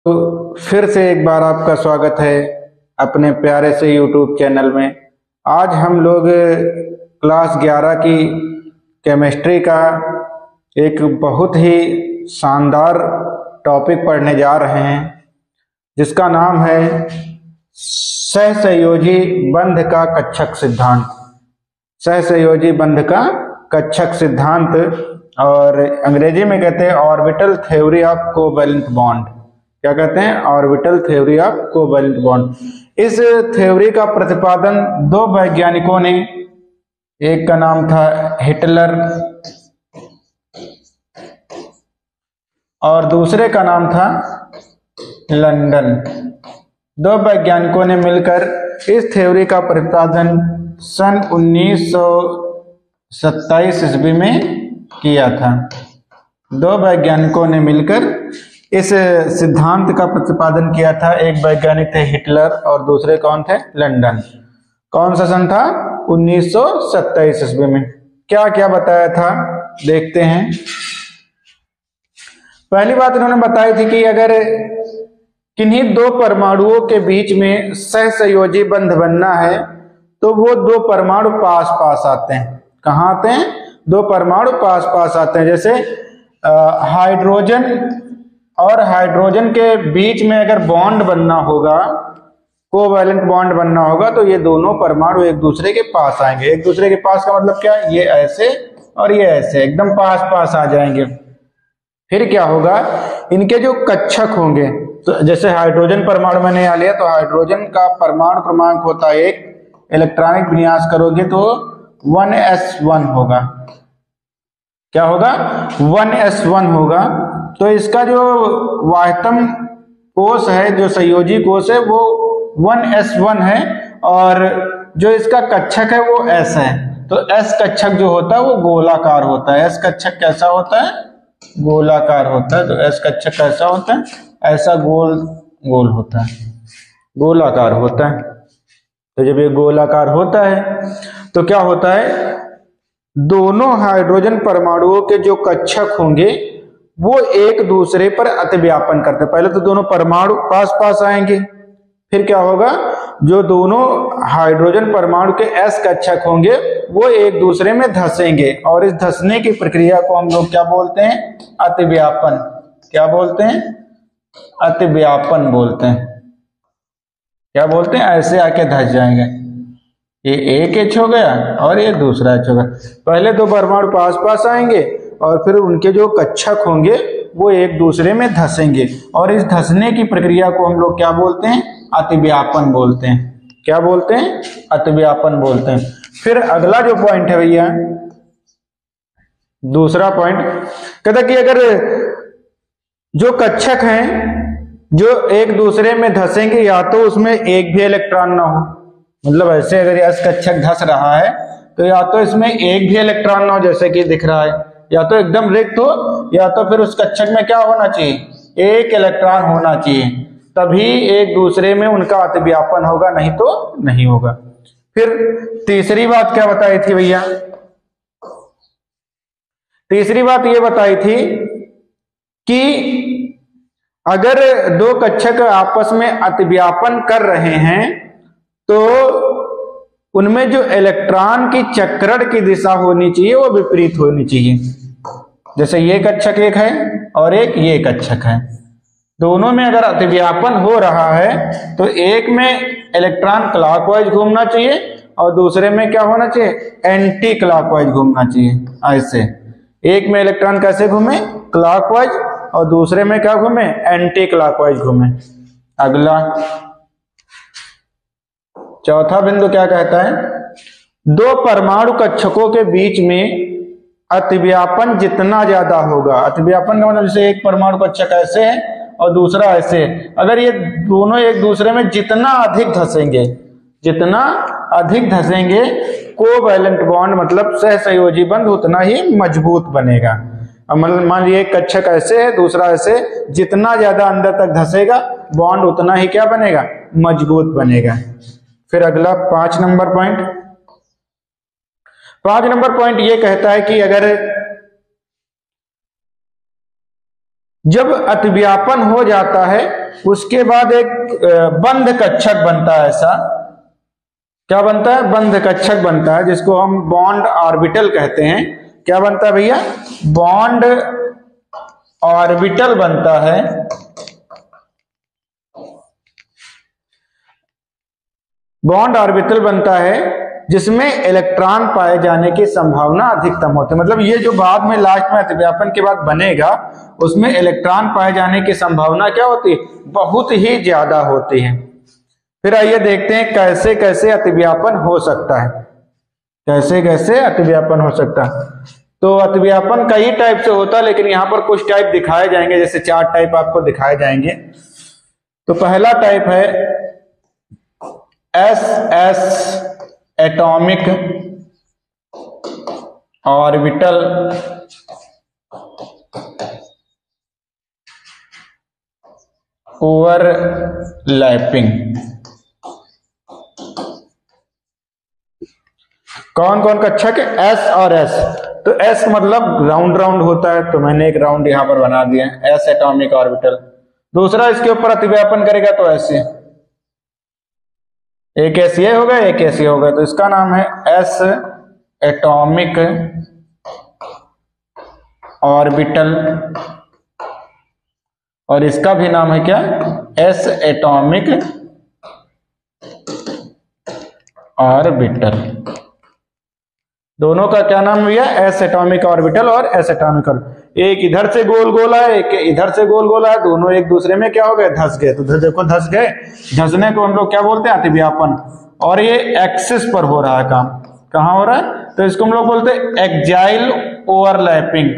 तो फिर से एक बार आपका स्वागत है अपने प्यारे से YouTube चैनल में। आज हम लोग क्लास 11 की केमिस्ट्री का एक बहुत ही शानदार टॉपिक पढ़ने जा रहे हैं, जिसका नाम है सहसंयोजी बंध का कक्षक सिद्धांत। सहसंयोजी बंध का कक्षक सिद्धांत, और अंग्रेजी में कहते हैं orbital theory of covalent bond. क्या कहते हैं? Orbital theory of covalent bond. इस थ्योरी का प्रतिपादन दो वैज्ञानिकों ने, एक का नाम था हिटलर और दूसरे का नाम था लंदन। दो वैज्ञानिकों ने मिलकर इस थ्योरी का प्रतिपादन सन 1927 ईस्वी में किया था। दो वैज्ञानिकों ने मिलकर इस सिद्धांत का प्रतिपादन किया था। एक वैज्ञानिक थे हिटलर और दूसरे कौन थे? लंदन। कौन सा सन था? 1927 ईस्वी में। क्या क्या बताया था देखते हैं। पहली बात इन्होंने बताई थी कि अगर किन्हीं दो परमाणुओं के बीच में सहसंयोजी बंध बनना है तो वो दो परमाणु पास पास आते हैं। कहाँ आते हैं? दो परमाणु पास पास आते हैं। जैसे हाइड्रोजन और हाइड्रोजन के बीच में अगर बॉन्ड बनना होगा, कोवैलेंट बॉन्ड बनना होगा, तो ये दोनों परमाणु एक दूसरे के पास आएंगे। एक दूसरे के पास का मतलब क्या? ये ऐसे और ये ऐसे एकदम पास पास आ जाएंगे। फिर क्या होगा? इनके जो कक्षक होंगे, तो जैसे हाइड्रोजन परमाणु मैंने यहाँ लिया, तो हाइड्रोजन का परमाणु क्रमांक होता है 1, इलेक्ट्रॉनिक विन्यास करोगे तो 1s1 होगा। क्या होगा? 1s1 होगा। तो इसका जो वाह्यतम कोश है, जो संयोजी कोश है, वो 1s1 है और जो इसका कक्षक है वो s है। तो s कक्षक जो होता है वो गोलाकार होता है। s कक्षक कैसा होता है? गोलाकार होता है। तो s कक्षक कैसा होता है? ऐसा गोल गोल होता है, गोलाकार होता है। तो जब ये गोलाकार होता है तो क्या होता है? दोनों हाइड्रोजन परमाणुओं के जो कक्षक होंगे वो एक दूसरे पर अतिव्यापन करते हैं। पहले तो दोनों परमाणु पास पास आएंगे, फिर क्या होगा? जो दोनों हाइड्रोजन परमाणु के s कक्षक होंगे वो एक दूसरे में धंसेंगे, और इस धंसने की प्रक्रिया को हम लोग क्या बोलते हैं? अतिव्यापन। क्या बोलते हैं? अतिव्यापन बोलते हैं। क्या बोलते हैं? ऐसे आके धंस जाएंगे। ये एक एच हो गया और ये दूसरा एच होगा। पहले दो परमाणु पास पास आएंगे और फिर उनके जो कक्षक होंगे वो एक दूसरे में धंसेंगे, और इस धंसने की प्रक्रिया को हम लोग क्या बोलते हैं? अतिव्यापन बोलते हैं। क्या बोलते हैं? अतिव्यापन बोलते हैं। फिर अगला जो पॉइंट है भैया, दूसरा पॉइंट कहता कि अगर जो कक्षक हैं जो एक दूसरे में धंसेंगे, या तो उसमें एक भी इलेक्ट्रॉन ना हो, मतलब ऐसे अगर यह कक्षक धंस रहा है तो या तो इसमें एक भी इलेक्ट्रॉन ना हो जैसे कि दिख रहा है, या तो एकदम रिक्त हो, या तो फिर उस कक्षक में क्या होना चाहिए? एक इलेक्ट्रॉन होना चाहिए। तभी एक दूसरे में उनका अतिव्यापन होगा, नहीं तो नहीं होगा। फिर तीसरी बात क्या बताई थी भैया? तीसरी बात ये बताई थी कि अगर दो कक्षक आपस में अतिव्यापन कर रहे हैं तो उनमें जो इलेक्ट्रॉन की चक्रण की दिशा होनी चाहिए वो विपरीत होनी चाहिए। जैसे ये कक्षक एक है और एक ये कक्षक है, दोनों में अगर अतिव्यापन हो रहा है तो एक में इलेक्ट्रॉन क्लॉकवाइज घूमना चाहिए और दूसरे में क्या होना चाहिए? एंटी क्लॉकवाइज घूमना चाहिए। ऐसे एक में इलेक्ट्रॉन कैसे घूमे? क्लॉकवाइज, और दूसरे में क्या घूमे? एंटी क्लॉकवाइज घूमे। अगला चौथा बिंदु क्या कहता है? दो परमाणु कक्षकों के बीच में अतिव्यापन जितना ज्यादा होगा, अतिव्यापन का मतलब जैसे एक परमाणु कक्षक ऐसे है और दूसरा ऐसे है, अगर ये दोनों एक दूसरे में जितना अधिक धंसेंगे, जितना अधिक धंसेंगे, कोवैलेंट बॉन्ड मतलब सहसंयोजी बंध उतना ही मजबूत बनेगा। अब मान लीजिए एक कक्षक ऐसे है, दूसरा ऐसे, जितना ज्यादा अंदर तक धंसेगा बॉन्ड उतना ही क्या बनेगा? मजबूत बनेगा। फिर अगला 5 नंबर पॉइंट। 5 नंबर पॉइंट ये कहता है कि अगर जब अतिव्यापन हो जाता है उसके बाद एक बंध कक्षक बनता है। ऐसा क्या बनता है? बंध कक्षक बनता है, जिसको हम बॉन्ड ऑर्बिटल कहते हैं। क्या बनता है भैया? बॉन्ड ऑर्बिटल बनता है। बॉन्ड ऑर्बिटल बनता है जिसमें इलेक्ट्रॉन पाए जाने की संभावना अधिकतम होती है। मतलब ये जो बाद में लास्ट में अतिव्यापन के बाद बनेगा उसमें इलेक्ट्रॉन पाए जाने की संभावना क्या होती है? बहुत ही ज्यादा होती है। फिर आइए देखते हैं कैसे कैसे अतिव्यापन हो सकता है। कैसे कैसे अतिव्यापन हो सकता है? तो अतिव्यापन कई टाइप से होता है, लेकिन यहाँ पर कुछ टाइप दिखाए जाएंगे, जैसे 4 टाइप आपको दिखाए जाएंगे। तो पहला टाइप है SS एटॉमिक ऑर्बिटल ओवरलैपिंग। कौन कौन कक्षक है? S और S। तो S मतलब राउंड राउंड होता है, तो मैंने एक राउंड यहां पर बना दिया है, S एटॉमिक ऑर्बिटल। दूसरा इसके ऊपर अतिव्यापन करेगा तो ऐसे, एक ऐसे ये होगा, एक ऐसे होगा, तो इसका नाम है S एटॉमिक ऑर्बिटल, और इसका भी नाम है क्या? S atomic orbital. दोनों का क्या नाम भैया? S एटॉमिक ऑर्बिटल और S एटॉमिक ऑर्बिटल। एक इधर से गोल गोला है, एक इधर से गोल गोला है, दोनों एक दूसरे में क्या हो गए? धस गए। तो देखो धस गए, धसने को हम लोग क्या बोलते हैं? अतिव्यापन। और ये एक्सिस पर हो रहा है काम। कहाँ हो रहा है? तो इसको हम लोग बोलते हैं एक्जाइल ओवरलैपिंग,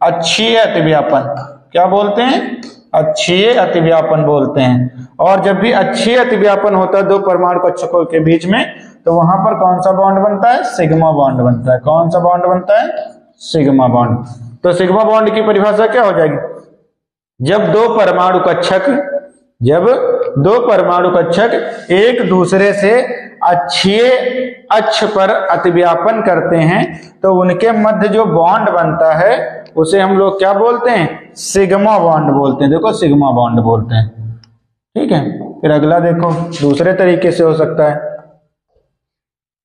अक्षीय अतिव्यापन। क्या बोलते हैं? अक्षीय अतिव्यापन बोलते हैं। और जब भी अक्षीय अतिव्यापन होता है दो परमाणु कक्षकों के बीच में, तो वहां पर कौन सा बॉन्ड बनता है? सिग्मा बॉन्ड बनता है। कौन सा बॉन्ड बनता है? Sigma bond. तो सिग्मा बॉन्ड की परिभाषा क्या हो जाएगी? जब दो परमाणु कक्षक एक दूसरे से अक्षीय अक्ष पर अतिव्यापन करते हैं तो उनके मध्य जो बॉन्ड बनता है उसे हम लोग क्या बोलते हैं? सिग्मा बॉन्ड बोलते हैं। देखो सिग्मा बॉन्ड बोलते हैं। ठीक है। फिर अगला देखो, दूसरे तरीके से हो सकता है।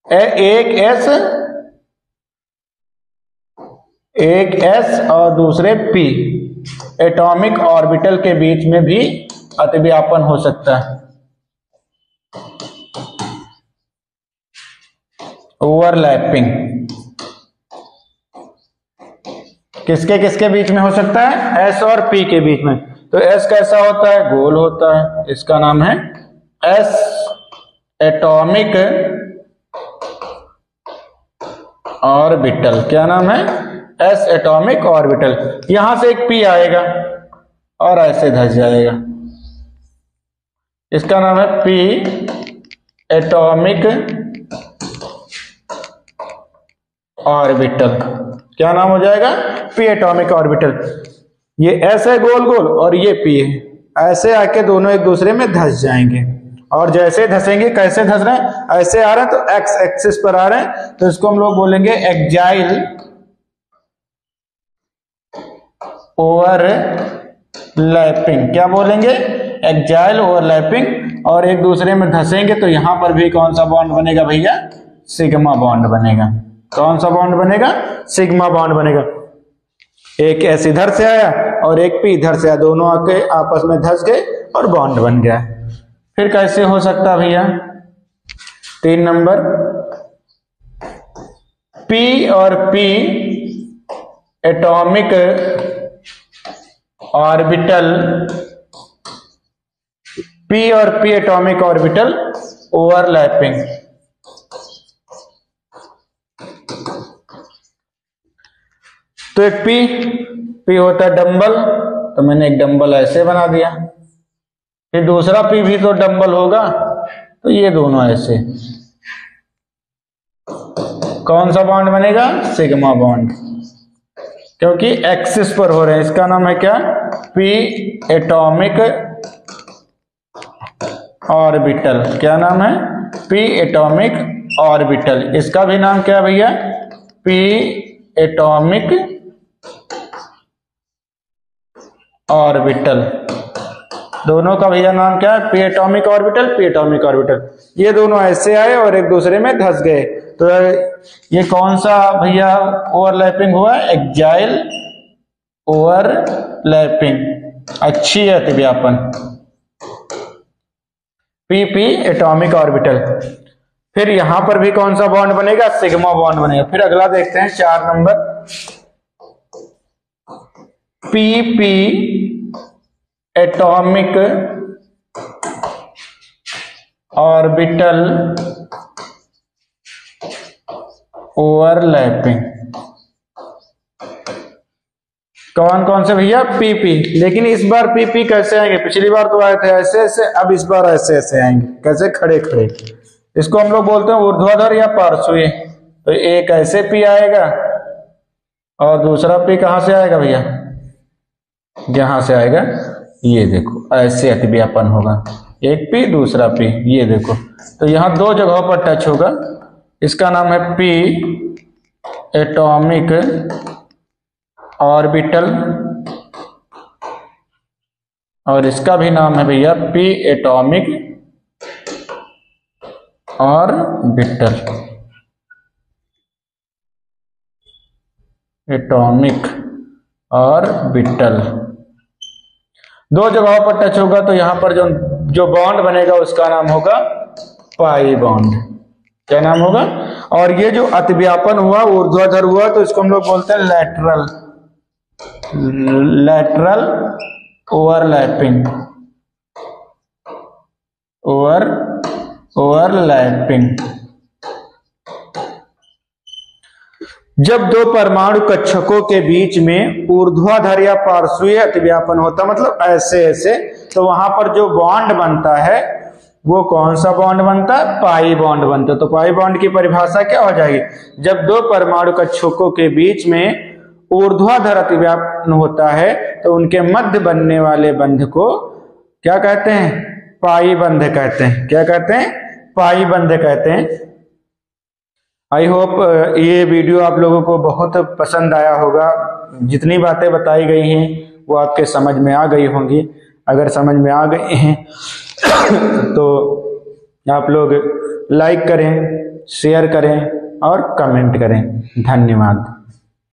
एक S और दूसरे P एटॉमिक ऑर्बिटल के बीच में भी अतिव्यापन हो सकता है। ओवरलैपिंग किसके किसके बीच में हो सकता है? S और P के बीच में। तो S कैसा होता है? गोल होता है। इसका नाम है S एटॉमिक ऑर्बिटल। क्या नाम है? S atomic orbital. यहां से एक P आएगा और ऐसे धस जाएगा। इसका नाम है P एटॉमिक ऑर्बिटल। क्या नाम हो जाएगा? P atomic orbital. ये S है गोल गोल और ये P है। ऐसे आके दोनों एक दूसरे में धस जाएंगे, और जैसे धसेंगे, कैसे धस रहे हैं? ऐसे आ रहे हैं तो एक्स एक्सिस पर आ रहे हैं, तो इसको हम लोग बोलेंगे एक्जाइल ओवरलैपिंग। क्या बोलेंगे? एक्जाइल ओवरलैपिंग। और एक दूसरे में धसेंगे तो यहां पर भी कौन सा बॉन्ड बनेगा भैया? सिग्मा बॉन्ड बनेगा। कौन सा बॉन्ड बनेगा? सिग्मा बॉन्ड बनेगा। एक एस इधर से आया और एक पी इधर से आया, दोनों आके आपस में धस गए और बॉन्ड बन गया। फिर कैसे हो सकता भैया? 3 नंबर, पी और पी एटॉमिक ऑर्बिटल, पी और पी एटॉमिक ऑर्बिटल ओवरलैपिंग। तो एक पी होता है डंबल, तो मैंने एक डंबल ऐसे बना दिया। फिर दूसरा पी भी तो डंबल होगा, तो ये दोनों ऐसे। कौन सा बॉन्ड बनेगा? सिग्मा बॉन्ड, क्योंकि एक्सिस पर हो रहे हैं। इसका नाम है क्या? P atomic orbital. क्या नाम है? P atomic orbital. इसका भी नाम क्या भैया? P atomic orbital. दोनों का भैया नाम क्या है? P atomic orbital, P atomic orbital. ये दोनों ऐसे आए और एक दूसरे में धस गए, तो ये कौन सा भैया ओवरलैपिंग हुआ? एक्साइल ओवरलैपिंग, अच्छी है अतिव्यापन, पी एटॉमिक ऑर्बिटल। फिर यहां पर भी कौन सा बॉन्ड बनेगा? सिग्मा बॉन्ड बनेगा। फिर अगला देखते हैं 4 number, P atomic orbital overlapping. कौन कौन से भैया? पी। लेकिन इस बार पी कैसे आएंगे? पिछली बार तो आए थे ऐसे ऐसे, अब इस बार ऐसे ऐसे आएंगे। कैसे? खड़े खड़े। इसको हम लोग बोलते हैं ऊर्ध्वाधर या पार्श्वीय। तो एक ऐसे पी आएगा और दूसरा पी कहां से आएगा भैया? यहां से आएगा, ये देखो ऐसे अतिव्यापन होगा, एक पी दूसरा पी, ये देखो। तो यहां 2 जगहों पर टच होगा। इसका नाम है पी एटॉमिक ऑर्बिटल और इसका भी नाम है भैया P atomic orbital, atomic orbital. 2 जगहों पर टच होगा तो यहां पर जो बॉन्ड बनेगा उसका नाम होगा पाई बॉन्ड। क्या नाम होगा? और ये जो अतिव्यापन हुआ, ऊर्ध्वाधर हुआ, तो इसको हम लोग बोलते हैं लैटरल ओवरलैपिंग, ओवरलैपिंग। जब 2 परमाणु कक्षकों के बीच में ऊर्ध्वाधर या पार्श्वीय अतिव्यापन होता, मतलब ऐसे ऐसे, तो वहां पर जो बॉन्ड बनता है वो कौन सा बॉन्ड बनता है? पाई बॉन्ड बनता है। तो पाई बॉन्ड की परिभाषा क्या हो जाएगी? जब 2 परमाणु कक्षकों के बीच में ऊर्ध्वाधर अतिव्यापन होता है तो उनके मध्य बनने वाले बंध को क्या कहते हैं? पाई बंध कहते हैं। क्या कहते हैं? पाई बंध कहते हैं। आई होप ये वीडियो आप लोगों को बहुत पसंद आया होगा। जितनी बातें बताई गई हैं वो आपके समझ में आ गई होंगी। अगर समझ में आ गई हैं तो आप लोग लाइक करें, शेयर करें और कमेंट करें। धन्यवाद।